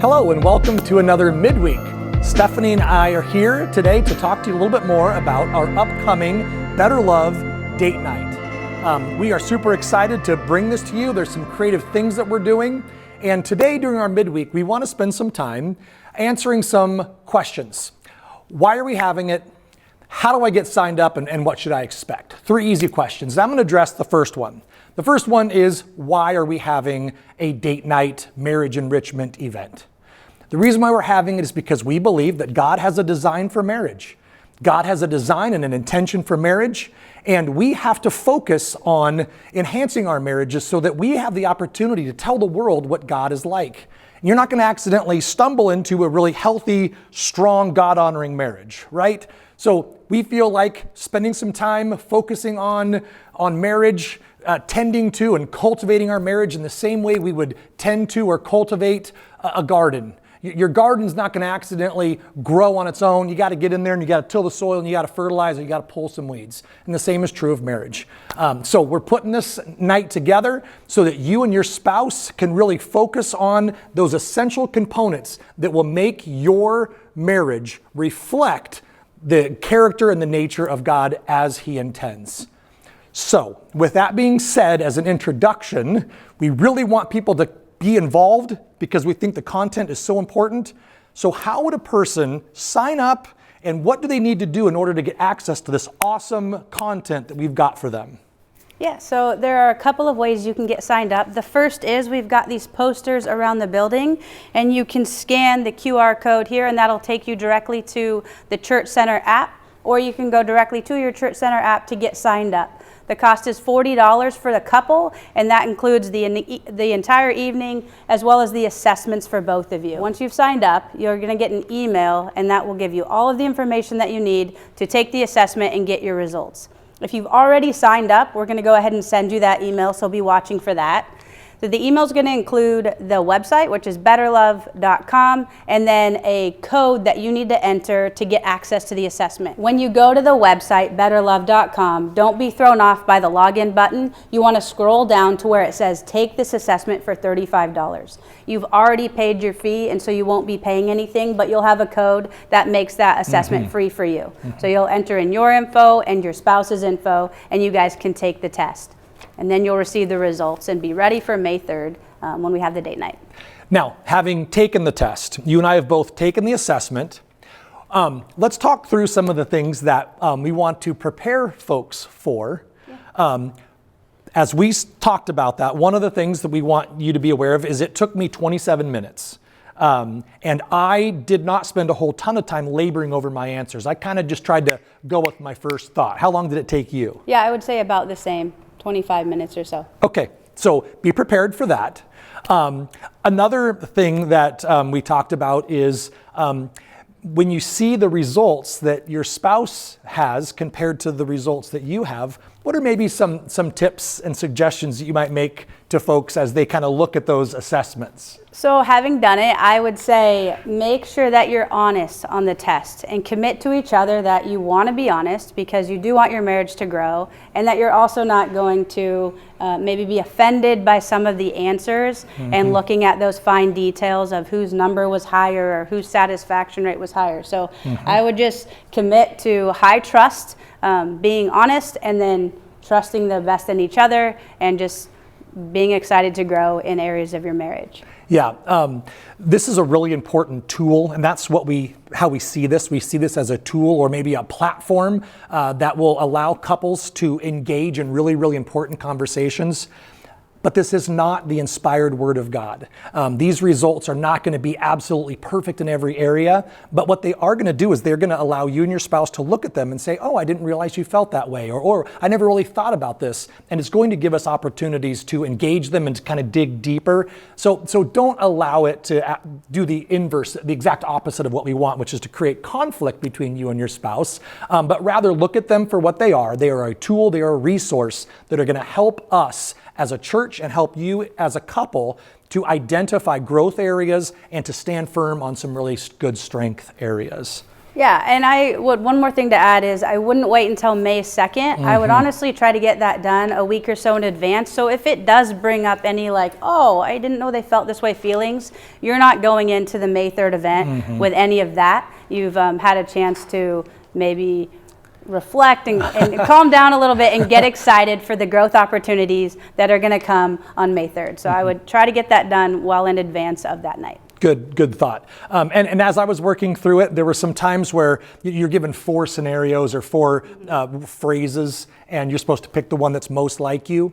Hello and welcome to another Midweek. Stephanie and I are here today to talk to you a little bit more about our upcoming Better Love date night. We are super excited to bring this to you. There's some creative things that we're doing. And today during our Midweek, we want to spend some time answering some questions. Why are we having it? How do I get signed up and what should I expect? 3 easy questions. I'm going to address the first one. The first one is, why are we having a date night marriage enrichment event? The reason why we're having it is because we believe that God has a design for marriage. God has a design and an intention for marriage, and we have to focus on enhancing our marriages so that we have the opportunity to tell the world what God is like. You're not going to accidentally stumble into a really healthy, strong, God-honoring marriage, right? So we feel like spending some time focusing on marriage, tending to and cultivating our marriage in the same way we would tend to or cultivate a garden. Your garden's not going to accidentally grow on its own. You got to get in there and you got to till the soil and you got to fertilize and you got to pull some weeds. And the same is true of marriage. So we're putting this night together so that you and your spouse can really focus on those essential components that will make your marriage reflect the character and the nature of God as He intends. So with that being said, as an introduction, we really want people to be involved because we think the content is so important. So how would a person sign up and what do they need to do in order to get access to this awesome content that we've got for them? Yeah, so there are a couple of ways you can get signed up. The first is we've got these posters around the building and you can scan the QR code here and that'll take you directly to the Church Center app, or you can go directly to your Church Center app to get signed up. The cost is $40 for the couple, and that includes the entire evening as well as the assessments for both of you. Once you've signed up, you're going to get an email, and that will give you all of the information that you need to take the assessment and get your results. If you've already signed up, we're going to go ahead and send you that email, so be watching for that. So the email is going to include the website, which is betterlove.com, and then a code that you need to enter to get access to the assessment. When you go to the website, betterlove.com, don't be thrown off by the login button. You want to scroll down to where it says, take this assessment for $35. You've already paid your fee, and so you won't be paying anything, but you'll have a code that makes that assessment free for you. So you'll enter in your info and your spouse's info, and you guys can take the test. And then you'll receive the results and be ready for May 3rd when we have the date night. Now, having taken the test, you and I have both taken the assessment. Let's talk through some of the things that we want to prepare folks for. Yeah. As we talked about that, one of the things that we want you to be aware of is it took me 27 minutes. And I did not spend a whole ton of time laboring over my answers. I kind of just tried to go with my first thought. How long did it take you? Yeah, I would say about the same. 25 minutes or so. Okay, so be prepared for that. Another thing that we talked about is when you see the results that your spouse has compared to the results that you have, what are maybe some tips and suggestions that you might make to folks as they kind of look at those assessments? So having done it, I would say make sure that you're honest on the test and commit to each other that you want to be honest because you do want your marriage to grow, and that you're also not going to maybe be offended by some of the answers and looking at those fine details of whose number was higher or whose satisfaction rate was higher. So I would just commit to high trust, being honest, and then trusting the best in each other and just being excited to grow in areas of your marriage. Yeah, this is a really important tool, and that's how we see this. We see this as a tool or maybe a platform that will allow couples to engage in really, really important conversations. But this is not the inspired word of God. These results are not going to be absolutely perfect in every area, but what they are going to do is they're going to allow you and your spouse to look at them and say, oh, I didn't realize you felt that way, or I never really thought about this. And it's going to give us opportunities to engage them and to kind of dig deeper. So don't allow it to do the inverse, the exact opposite of what we want, which is to create conflict between you and your spouse, but rather look at them for what they are. They are a tool, they are a resource that are going to help us as a church and help you as a couple to identify growth areas and to stand firm on some really good strength areas. Yeah, and one more thing to add is I wouldn't wait until May 2nd. I would honestly try to get that done a week or so in advance. So if it does bring up any like, oh, I didn't know they felt this way feelings, you're not going into the May 3rd event with any of that. You've had a chance to maybe reflect and calm down a little bit and get excited for the growth opportunities that are going to come on May 3rd. So I would try to get that done well in advance of that night. Good thought. And as I was working through it, there were some times where you're given 4 scenarios or 4 phrases, and you're supposed to pick the one that's most like you.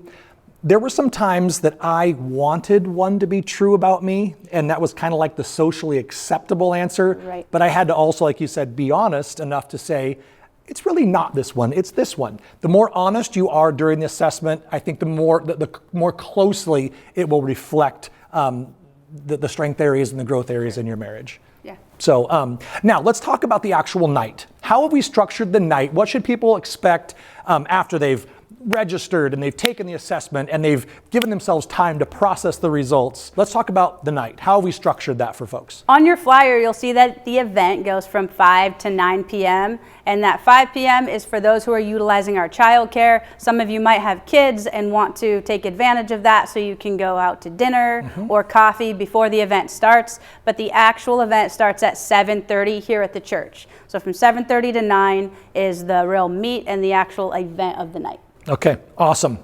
There were some times that I wanted one to be true about me, and that was kind of like the socially acceptable answer. Right. But I had to also, like you said, be honest enough to say, it's really not this one, it's this one. The more honest you are during the assessment, I think the more closely it will reflect the strength areas and the growth areas in your marriage. Yeah. So now let's talk about the actual night. How have we structured the night? What should people expect after they've registered and they've taken the assessment and they've given themselves time to process the results? Let's talk about the night. How have we structured that for folks? On your flyer, you'll see that the event goes from 5 to 9 p.m. and that 5 p.m. is for those who are utilizing our childcare. Some of you might have kids and want to take advantage of that, so you can go out to dinner or coffee before the event starts. But the actual event starts at 7:30 here at the church. So from 7:30 to 9 is the real meat and the actual event of the night. Okay, awesome.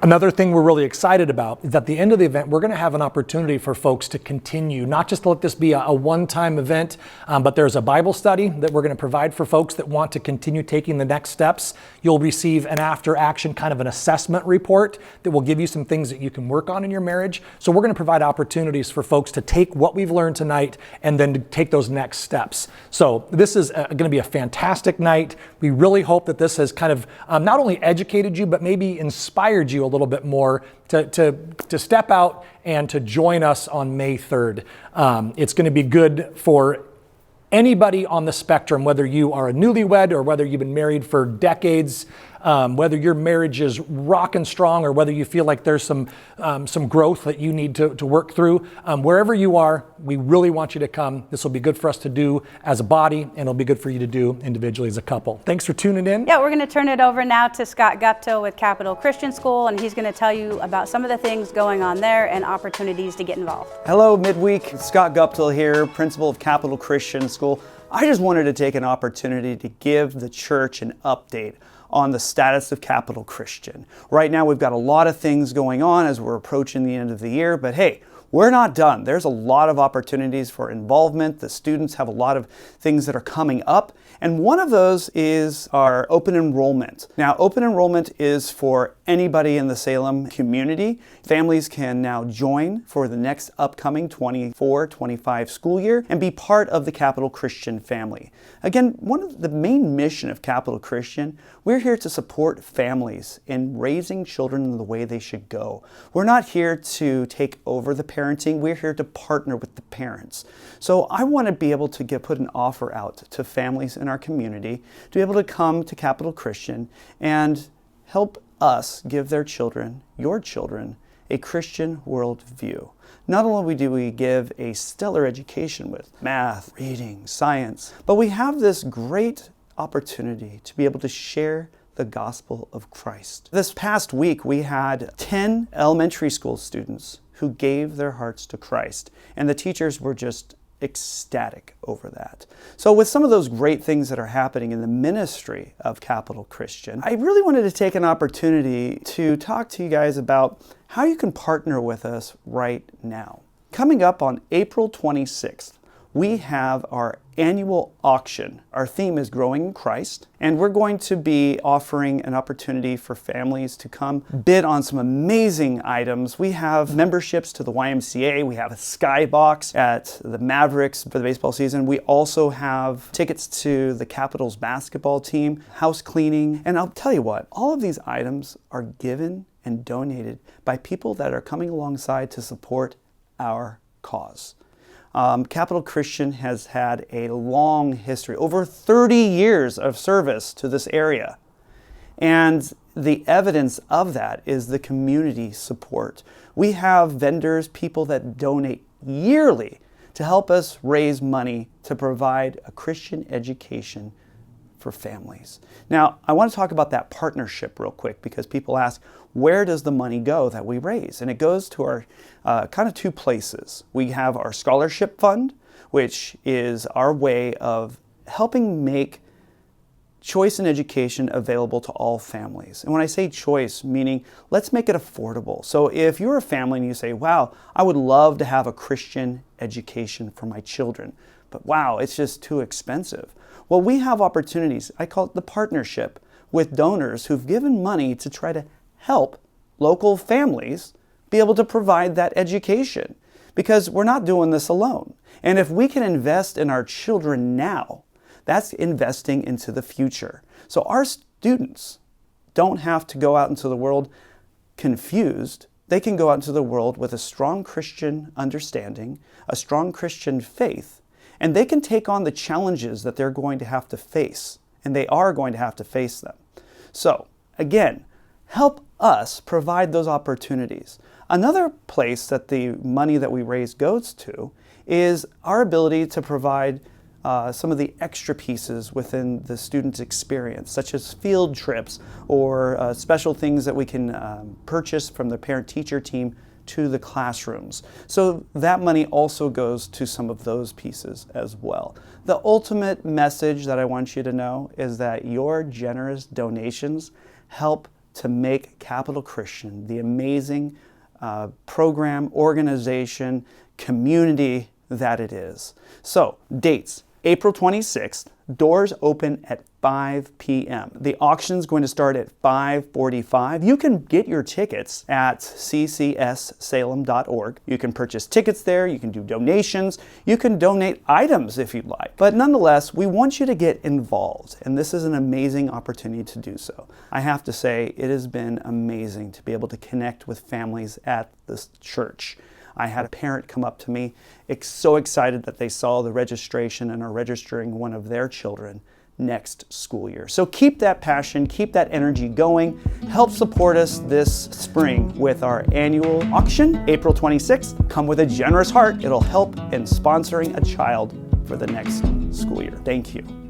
Another thing we're really excited about is at the end of the event, we're going to have an opportunity for folks to continue, not just to let this be a one-time event, but there's a Bible study that we're going to provide for folks that want to continue taking the next steps. You'll receive an after-action kind of an assessment report that will give you some things that you can work on in your marriage. So we're going to provide opportunities for folks to take what we've learned tonight and then to take those next steps. So this is going to be a fantastic night. We really hope that this has kind of not only educated you, but maybe inspired you a little bit more to step out and to join us on May 3rd. It's going to be good for anybody on the spectrum, whether you are a newlywed or whether you've been married for decades, whether your marriage is rocking strong or whether you feel like there's some growth that you need to work through. Wherever you are, we really want you to come. This will be good for us to do as a body, and it'll be good for you to do individually as a couple. Thanks for tuning in. Yeah, we're going to turn it over now to Scott Guptill with Capital Christian School, and he's going to tell you about some of the things going on there and opportunities to get involved. Hello, Midweek. Scott Guptill here, principal of Capital Christian School. I just wanted to take an opportunity to give the church an update on the status of Capital Christian. Right now we've got a lot of things going on as we're approaching the end of the year, but hey, we're not done. There's a lot of opportunities for involvement. The students have a lot of things that are coming up, and one of those is our open enrollment. Now, open enrollment is for anybody in the Salem community. Families can now join for the next upcoming 24-25 school year and be part of the Capital Christian family. Again, one of the main mission of Capital Christian, we're here to support families in raising children in the way they should go. We're not here to take over the parenting, we're here to partner with the parents. So I want to be able to put an offer out to families in our community to be able to come to Capital Christian and help us give their children, your children, a Christian worldview. Not only do we give a stellar education with math, reading, science, but we have this great opportunity to be able to share the gospel of Christ. This past week, we had 10 elementary school students who gave their hearts to Christ, and the teachers were just ecstatic over that. So with some of those great things that are happening in the ministry of Capital Christian, I really wanted to take an opportunity to talk to you guys about how you can partner with us right now. Coming up on April 26th, we have our annual auction. Our theme is Growing in Christ, and we're going to be offering an opportunity for families to come bid on some amazing items. We have memberships to the YMCA, we have a skybox at the Mavericks for the baseball season. We also have tickets to the Capitals basketball team, house cleaning, and I'll tell you what, all of these items are given and donated by people that are coming alongside to support our cause. Capital Christian has had a long history, over 30 years of service to this area. And the evidence of that is the community support. We have vendors, people that donate yearly to help us raise money to provide a Christian education for families. Now, I want to talk about that partnership real quick because people ask, where does the money go that we raise? And it goes to our kind of two places. We have our scholarship fund, which is our way of helping make choice in education available to all families. And when I say choice, meaning let's make it affordable. So if you're a family and you say, wow, I would love to have a Christian education for my children, but wow, it's just too expensive. Well, we have opportunities, I call it the partnership, with donors who've given money to try to help local families be able to provide that education, because we're not doing this alone. And if we can invest in our children now, that's investing into the future. So our students don't have to go out into the world confused. They can go out into the world with a strong Christian understanding, a strong Christian faith, and they can take on the challenges that they're going to have to face, and they are going to have to face them. So, again, help us provide those opportunities. Another place that the money that we raise goes to is our ability to provide some of the extra pieces within the student's experience, such as field trips or special things that we can purchase from the parent-teacher team to the classrooms. So that money also goes to some of those pieces as well. The ultimate message that I want you to know is that your generous donations help to make Capital Christian the amazing program, organization, community that it is. So, dates. April 26th, doors open at 5 p.m. The auction's going to start at 5:45. You can get your tickets at ccssalem.org. You can purchase tickets there, you can do donations, you can donate items if you'd like. But nonetheless, we want you to get involved, and this is an amazing opportunity to do so. I have to say, it has been amazing to be able to connect with families at this church. I had a parent come up to me, so excited that they saw the registration and are registering one of their children next school year. So keep that passion, keep that energy going. Help support us this spring with our annual auction, April 26th. Come with a generous heart. It'll help in sponsoring a child for the next school year. Thank you.